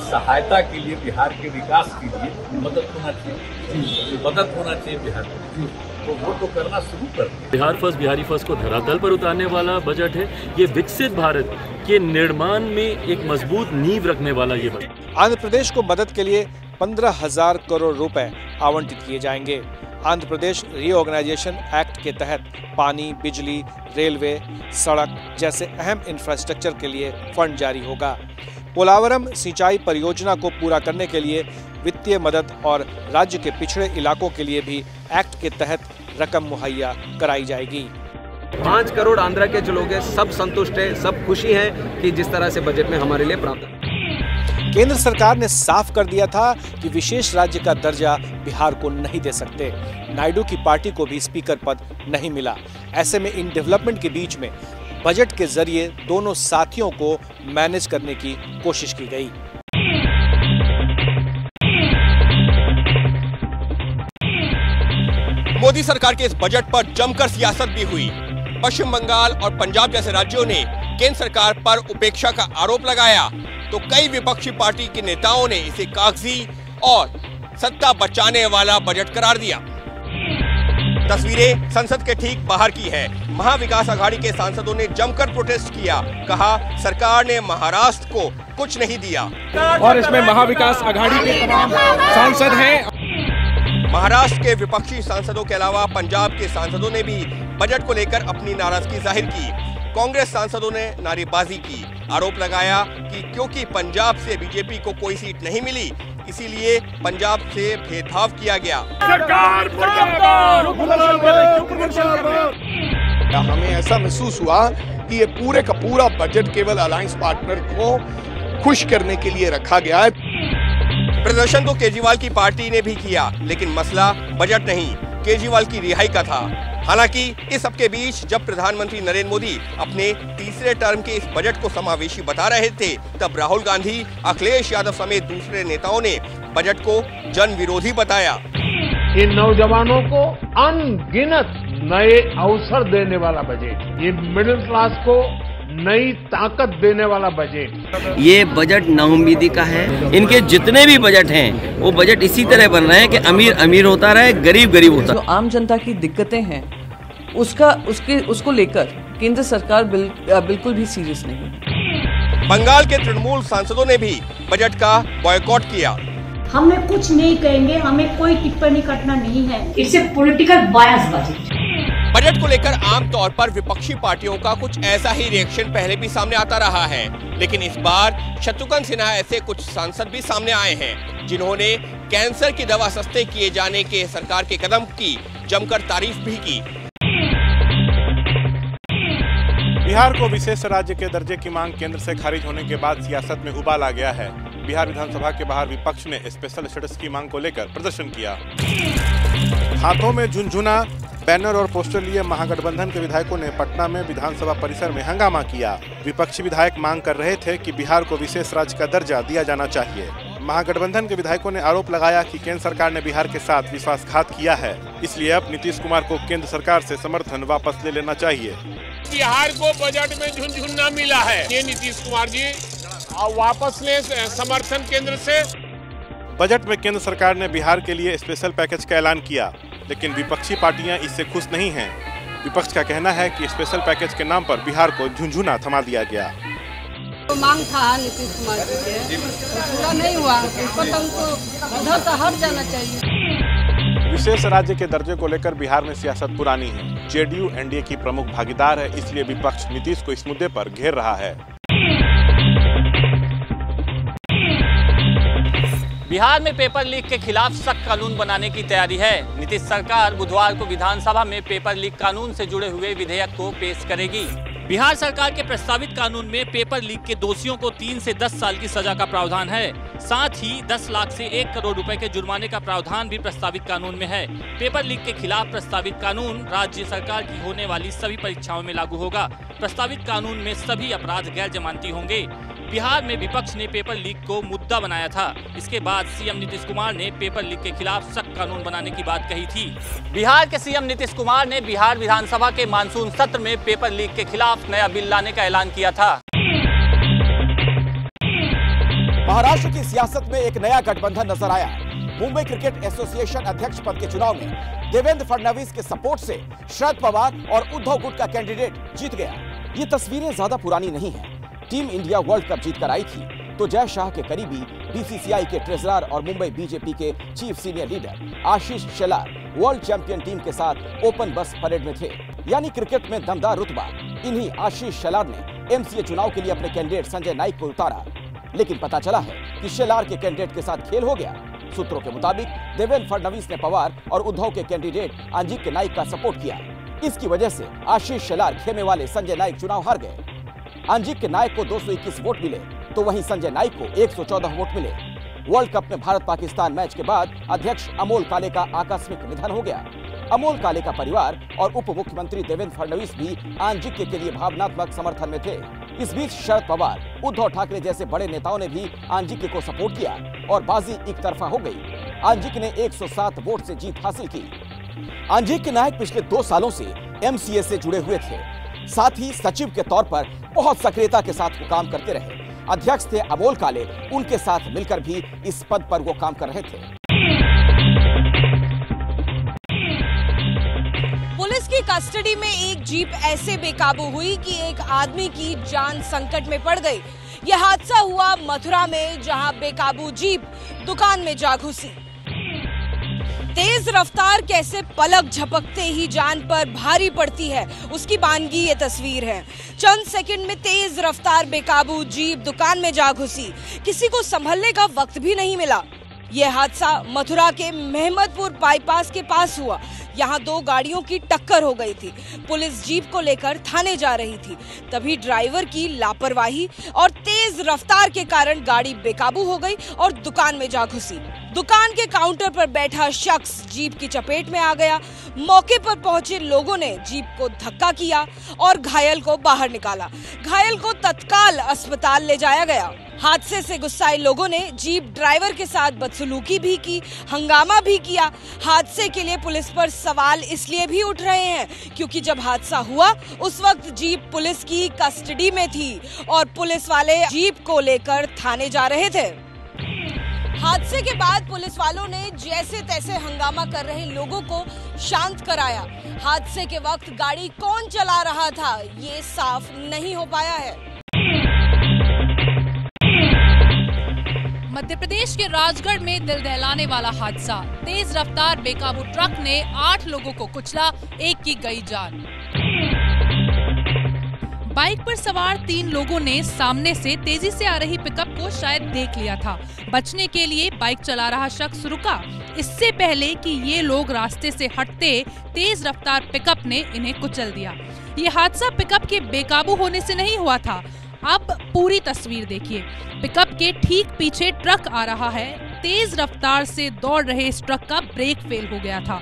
सहायता के लिए, बिहार के विकास के लिए मदद होना चाहिए, मदद होना चाहिए बिहार को, तो वो तो करना शुरू कर दिया। बिहार फर्स्ट, बिहारी फर्स्ट को धरातल पर उतारने वाला बजट है। ये विकसित भारत के निर्माण में एक मजबूत नींव रखने वाला ये बजट। आंध्र प्रदेश को मदद के लिए 15,000 करोड़ रुपए आवंटित किए जाएंगे। आंध्र प्रदेश रीऑर्गेनाइजेशन एक्ट के तहत पानी, बिजली, रेलवे, सड़क जैसे अहम इंफ्रास्ट्रक्चर के लिए फंड जारी होगा। पोलावरम सिंचाई परियोजना को पूरा करने के लिए वित्त वित्तीय मदद और राज्य के पिछड़े इलाकों के लिए भी एक्ट के तहत रकम मुहैया कराई जाएगी। 5 करोड़ आंध्र के जो लोग हैं सब संतुष्ट हैं, सब खुशी हैं कि जिस तरह से बजट में हमारे लिए प्रावधान। केंद्र सरकार ने साफ कर दिया था कि विशेष राज्य का दर्जा बिहार को नहीं दे सकते। नायडू की पार्टी को भी स्पीकर पद नहीं मिला। ऐसे में इन डेवलपमेंट के बीच में बजट के जरिए दोनों साथियों को मैनेज करने की कोशिश की गई। मोदी सरकार के इस बजट पर जमकर सियासत भी हुई। पश्चिम बंगाल और पंजाब जैसे राज्यों ने केंद्र सरकार पर उपेक्षा का आरोप लगाया तो कई विपक्षी पार्टी के नेताओं ने इसे कागजी और सत्ता बचाने वाला बजट करार दिया। तस्वीरें संसद के ठीक बाहर की है। महाविकास आघाड़ी के सांसदों ने जमकर प्रोटेस्ट किया। कहा सरकार ने महाराष्ट्र को कुछ नहीं दिया और इसमें महाविकास आघाड़ी के तमाम सांसद हैं। महाराष्ट्र के विपक्षी सांसदों के अलावा पंजाब के सांसदों ने भी बजट को लेकर अपनी नाराजगी जाहिर की। कांग्रेस सांसदों ने नारेबाजी की, आरोप लगाया कि क्योंकि पंजाब से बीजेपी को कोई सीट नहीं मिली इसीलिए पंजाब से भेदभाव किया गया। हमें ऐसा महसूस हुआ कि ये पूरे का पूरा बजट केवल अलायंस पार्टनर को खुश करने के लिए रखा गया है। प्रदर्शन तो केजरीवाल की पार्टी ने भी किया, लेकिन मसला बजट नहीं, केजरीवाल की रिहाई का था। हालांकि इस सबके बीच जब प्रधानमंत्री नरेंद्र मोदी अपने तीसरे टर्म के इस बजट को समावेशी बता रहे थे, तब राहुल गांधी, अखिलेश यादव समेत दूसरे नेताओं ने बजट को जन विरोधी बताया। इन नौजवानों को अनगिनत नए अवसर देने वाला बजट, ये मिडिल क्लास को नई ताकत देने वाला बजट। ये बजट नाउम्मीदी का है। इनके जितने भी बजट हैं वो बजट इसी तरह बन रहे हैं कि अमीर अमीर होता रहे, गरीब गरीब होता रहे। जो आम जनता की दिक्कतें हैं उसको लेकर केंद्र सरकार बिल्कुल भी सीरियस नहीं। बंगाल के तृणमूल सांसदों ने भी बजट का बॉयकॉट किया। हमें कुछ नहीं कहेंगे, हमें कोई टिप्पणी करना नहीं है। It's a political bias budget को लेकर आमतौर पर विपक्षी पार्टियों का कुछ ऐसा ही रिएक्शन पहले भी सामने आता रहा है, लेकिन इस बार शत्रुघ्न सिन्हा ऐसे कुछ सांसद भी सामने आए हैं जिन्होंने कैंसर की दवा सस्ते किए जाने के सरकार के कदम की जमकर तारीफ भी की। बिहार को विशेष राज्य के दर्जे की मांग केंद्र से खारिज होने के बाद सियासत में उबाल आ गया है। बिहार विधानसभा के बाहर विपक्ष ने स्पेशल स्टेटस की मांग को लेकर प्रदर्शन किया। हाथों में झुनझुना, बैनर और पोस्टर लिए महागठबंधन के विधायकों ने पटना में विधानसभा परिसर में हंगामा किया। विपक्षी विधायक मांग कर रहे थे कि बिहार को विशेष राज्य का दर्जा दिया जाना चाहिए। महागठबंधन के विधायकों ने आरोप लगाया कि केंद्र सरकार ने बिहार के साथ विश्वासघात किया है, इसलिए अब नीतीश कुमार को केंद्र सरकार से समर्थन वापस ले लेना चाहिए। बिहार को बजट में झुनझुना मिला है, ये नीतीश कुमार जी वापस ले समर्थन केंद्र से। बजट में केंद्र सरकार ने बिहार के लिए स्पेशल पैकेज का ऐलान किया, लेकिन विपक्षी पार्टियां इससे खुश नहीं हैं। विपक्ष का कहना है कि स्पेशल पैकेज के नाम पर बिहार को झुनझुना थमा दिया गया। तो मांग था नीतीश कुमार जी के, पूरा नहीं हुआ, ऊपर हमको उधर से हट जाना चाहिए। विशेष राज्य के दर्जे को लेकर बिहार में सियासत पुरानी है। जेडीयू एनडीए की प्रमुख भागीदार है, इसलिए विपक्ष नीतीश को इस मुद्दे पर घेर रहा है। बिहार में पेपर लीक के खिलाफ सख्त कानून बनाने की तैयारी है। नीतीश सरकार बुधवार को विधानसभा में पेपर लीक कानून से जुड़े हुए विधेयक को पेश करेगी। बिहार सरकार के प्रस्तावित कानून में पेपर लीक के दोषियों को 3 से 10 साल की सजा का प्रावधान है। साथ ही 10 लाख से 1 करोड़ रुपए के जुर्माने का प्रावधान भी प्रस्तावित कानून में है। पेपर लीक के खिलाफ प्रस्तावित कानून राज्य सरकार की होने वाली सभी परीक्षाओं में लागू होगा। प्रस्तावित कानून में सभी अपराध गैर जमानती होंगे। बिहार में विपक्ष ने पेपर लीक को मुद्दा बनाया था। इसके बाद सीएम नीतीश कुमार ने पेपर लीक के खिलाफ सख्त कानून बनाने की बात कही थी। बिहार के सीएम नीतीश कुमार ने बिहार विधानसभा के मानसून सत्र में पेपर लीक के खिलाफ नया बिल लाने का ऐलान किया था। महाराष्ट्र की सियासत में एक नया गठबंधन नजर आया। मुंबई क्रिकेट एसोसिएशन अध्यक्ष पद के चुनाव में देवेंद्र फडणवीस के सपोर्ट से शरद पवार और उद्धव गुट का कैंडिडेट जीत गया। ये तस्वीरें ज्यादा पुरानी नहीं है। टीम इंडिया वर्ल्ड कप जीतकर आई थी तो जय शाह के करीबी बीसीसीआई के ट्रेजरर और मुंबई बीजेपी के chief senior leader Ashish Shelar world champion team के साथ ओपन बस परेड में थे। यानी क्रिकेट में दमदार रुतबा। इन्हीं आशीष शेलार ने एमसीए चुनाव के लिए अपने कैंडिडेट संजय नाइक को उतारा, लेकिन पता चला है कि शेलार के कैंडिडेट के साथ खेल हो गया। सूत्रों के मुताबिक देवेंद्र फडणवीस ने पवार और उद्धव के कैंडिडेट अंजिक्य नाइक का सपोर्ट किया। इसकी वजह से आशीष शेलार खेमे वाले संजय नाइक चुनाव हार गए। अंजिक्य नाइक को 221 वोट मिले तो वहीं संजय नाइक को 114 वोट मिले। वर्ल्ड कप में भारत पाकिस्तान मैच के बाद अध्यक्ष अमोल काले का आकस्मिक निधन हो गया। अमोल काले का परिवार और उप मुख्यमंत्री देवेंद्र फडणवीस भी अंजिक्य के लिए भावनात्मक समर्थन में थे। इस बीच शरद पवार, उद्धव ठाकरे जैसे बड़े नेताओं ने भी अंजिक्य को सपोर्ट किया और बाजी एक तरफा हो गई। अंजिक्य ने 107 वोट से जीत हासिल की। अंजिक्य नायक पिछले 2 सालों से एमसीए से जुड़े हुए थे, साथ ही सचिव के तौर पर बहुत सक्रियता के साथ वो काम करते रहे। अध्यक्ष थे अमोल काले, उनके साथ मिलकर भी इस पद पर वो काम कर रहे थे। पुलिस की कस्टडी में एक जीप ऐसे बेकाबू हुई कि एक आदमी की जान संकट में पड़ गई। यह हादसा हुआ मथुरा में, जहां बेकाबू जीप दुकान में जा घुसी। तेज रफ्तार कैसे पलक झपकते ही जान पर भारी पड़ती है, उसकी बानगी ये तस्वीर है। चंद सेकंड में तेज रफ्तार बेकाबू जीप दुकान में जा घुसी, किसी को संभलने का वक्त भी नहीं मिला। यह हादसा मथुरा के मेहमदपुर बाईपास के पास हुआ। यहाँ 2 गाड़ियों की टक्कर हो गई थी। पुलिस जीप को लेकर थाने जा रही थी, तभी ड्राइवर की लापरवाही और तेज रफ्तार के कारण गाड़ी बेकाबू हो गई और दुकान में जा घुसी। दुकान के काउंटर पर बैठा शख्स जीप की चपेट में आ गया। मौके पर पहुंचे लोगों ने जीप को धक्का किया और घायल को बाहर निकाला। घायल को तत्काल अस्पताल ले जाया गया। हादसे से गुस्साए लोगों ने जीप ड्राइवर के साथ बदसलूकी भी की, हंगामा भी किया। हादसे के लिए पुलिस पर सवाल इसलिए भी उठ रहे हैं क्योंकि जब हादसा हुआ उस वक्त जीप पुलिस की कस्टडी में थी और पुलिस वाले जीप को लेकर थाने जा रहे थे। हादसे के बाद पुलिस वालों ने जैसे तैसे हंगामा कर रहे लोगों को शांत कराया। हादसे के वक्त गाड़ी कौन चला रहा था ये साफ नहीं हो पाया है। मध्य प्रदेश के राजगढ़ में दिल दहलाने वाला हादसा। तेज रफ्तार बेकाबू ट्रक ने 8 लोगों को कुचला, एक की गई जान। बाइक पर सवार 3 लोगों ने सामने से तेजी से आ रही पिकअप को शायद देख लिया था। बचने के लिए बाइक चला रहा शख्स रुका, इससे पहले कि ये लोग रास्ते से हटते तेज रफ्तार पिकअप ने इन्हें कुचल दिया। ये हादसा पिकअप के बेकाबू होने से नहीं हुआ था। अब पूरी तस्वीर देखिए। पिकअप के ठीक पीछे ट्रक आ रहा है। तेज रफ्तार से दौड़ रहे इस ट्रक का ब्रेक फेल हो गया था।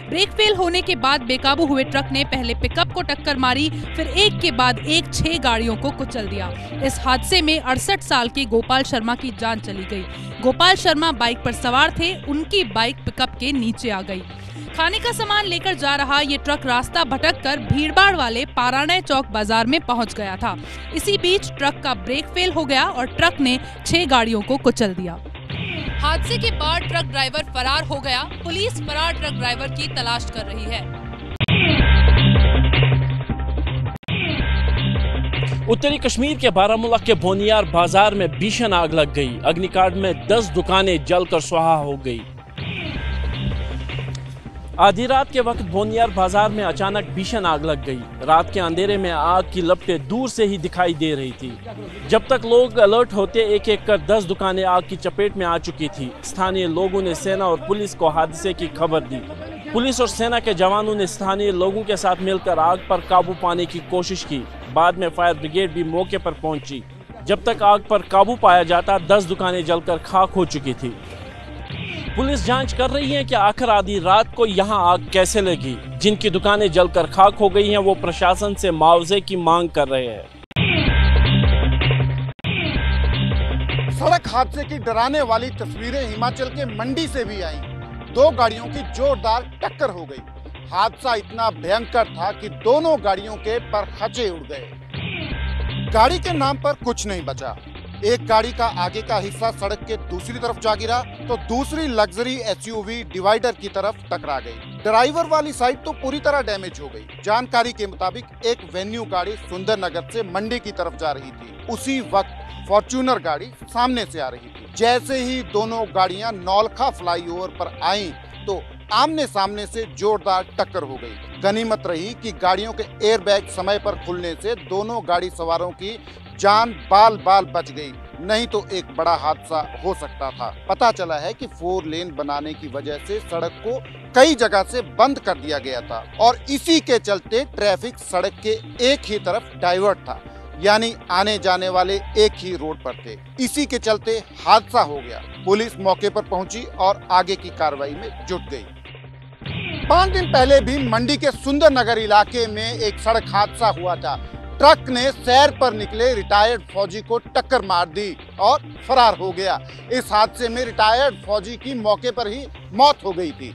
ब्रेक फेल होने के बाद बेकाबू हुए ट्रक ने पहले पिकअप को टक्कर मारी, फिर एक के बाद एक 6 गाड़ियों को कुचल दिया। इस हादसे में 68 साल के गोपाल शर्मा की जान चली गई। गोपाल शर्मा बाइक पर सवार थे, उनकी बाइक पिकअप के नीचे आ गई। खाने का सामान लेकर जा रहा ये ट्रक रास्ता भटककर भीड़भाड़ वाले पाराणय चौक बाजार में पहुंच गया था। इसी बीच ट्रक का ब्रेक फेल हो गया और ट्रक ने 6 गाड़ियों को कुचल दिया। हादसे के बाद ट्रक ड्राइवर फरार हो गया। पुलिस फरार ट्रक ड्राइवर की तलाश कर रही है। उत्तरी कश्मीर के बारामूला के बोनियार बाजार में भीषण आग लग गई। अग्निकांड में 10 दुकानें जलकर स्वाहा हो गई। आधी रात के वक्त बोनियार बाजार में अचानक भीषण आग लग गई। रात के अंधेरे में आग की लपटें दूर से ही दिखाई दे रही थी। जब तक लोग अलर्ट होते एक एक कर 10 दुकानें आग की चपेट में आ चुकी थी। स्थानीय लोगों ने सेना और पुलिस को हादसे की खबर दी। पुलिस और सेना के जवानों ने स्थानीय लोगों के साथ मिलकर आग पर काबू पाने की कोशिश की। बाद में फायर ब्रिगेड भी मौके पर पहुंची। जब तक आग पर काबू पाया जाता 10 दुकानें जलकर खाक हो चुकी थी। पुलिस जांच कर रही है कि आखिर आधी रात को यहां आग कैसे लगी। जिनकी दुकानें जलकर खाक हो गई हैं वो प्रशासन से मुआवजे की मांग कर रहे हैं। सड़क हादसे की डराने वाली तस्वीरें हिमाचल के मंडी से भी आई। 2 गाड़ियों की जोरदार टक्कर हो गई। हादसा इतना भयंकर था कि दोनों गाड़ियों के परखचे उड़ गए। गाड़ी के नाम पर कुछ नहीं बचा। एक गाड़ी का आगे का हिस्सा सड़क के दूसरी तरफ जा गिरा तो दूसरी लग्जरी एसयूवी डिवाइडर की तरफ टकरा गई। ड्राइवर वाली साइड तो पूरी तरह डैमेज हो गई। जानकारी के मुताबिक एक वेन्यू गाड़ी सुंदरनगर से मंडी की तरफ जा रही थी। उसी वक्त फॉर्च्यूनर गाड़ी सामने से आ रही थी। जैसे ही दोनों गाड़ियां नौलखा फ्लाईओवर पर आईं तो आमने सामने से जोरदार टक्कर हो गई। गनीमत रही कि गाड़ियों के एयरबैग समय पर खुलने से दोनों गाड़ी सवारों की जान बाल बाल बच गई। नहीं तो एक बड़ा हादसा हो सकता था। पता चला है कि 4 लेन बनाने की वजह से सड़क को कई जगह से बंद कर दिया गया था और इसी के चलते ट्रैफिक सड़क के एक ही तरफ डाइवर्ट था, यानी आने जाने वाले एक ही रोड पर थे। इसी के चलते हादसा हो गया। पुलिस मौके पर पहुंची और आगे की कार्रवाई में जुट गई। 5 दिन पहले भी मंडी के सुंदर नगर इलाके में एक सड़क हादसा हुआ था। ट्रक ने सैर पर निकले रिटायर्ड फौजी को टक्कर मार दी और फरार हो गया। इस हादसे में रिटायर्ड फौजी की मौके पर ही मौत हो गई थी।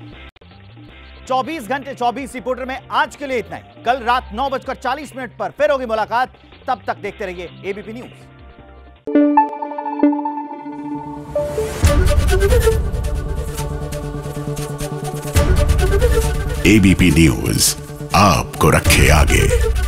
24 घंटे 24 रिपोर्टर में आज के लिए इतना ही। कल रात 9:40 पर फिर होगी मुलाकात। तब तक देखते रहिए एबीपी न्यूज। एबीपी न्यूज आपको रखे आगे।